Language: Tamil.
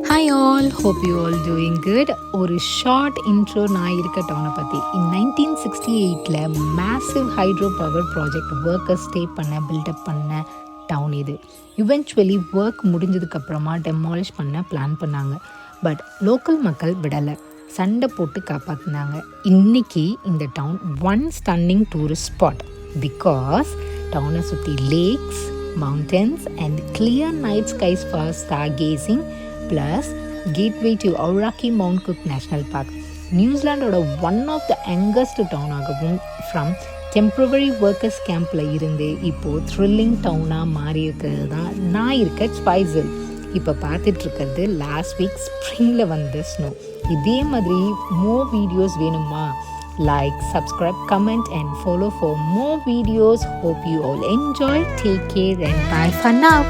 Hi all, hope you all doing good. ஒரு ஷார்ட் இன்ட்ரோ நான் இருக்க டவுனை பற்றி. In 1968 massive hydro power project workers stay build up பண்ண டவுன் இது. இவென்ச்சுவலி ஒர்க் முடிஞ்சதுக்கப்புறமா டெமாலிஷ் பண்ண பிளான் பண்ணாங்க. பட் லோக்கல் மக்கள் விடலை, சண்டை போட்டு காப்பாற்றினாங்க. இன்றைக்கி இந்த town one stunning tourist spot. Because டவுனை சுற்றி lakes, mountains and clear night skies for stargazing plus gateway to Aoraki mount Cook national park. நியூசிலாண்டோட one of the youngest டவுனாகவும் from temporary workers கேம்பில் இருந்து இப்போது த்ரில்லிங் டவுனாக மாறி இருக்கிறது தான் நான் இருக்க ஸ்பைசல். இப்போ பார்த்துட்ருக்கிறது லாஸ்ட் வீக் ஸ்ப்ரிங்கில் வந்த ஸ்னோ. இதே மாதிரி மோர் வீடியோஸ் வேணுமா? Like, subscribe, comment and follow for more videos. Hope you all enjoy. Take care and bye for now.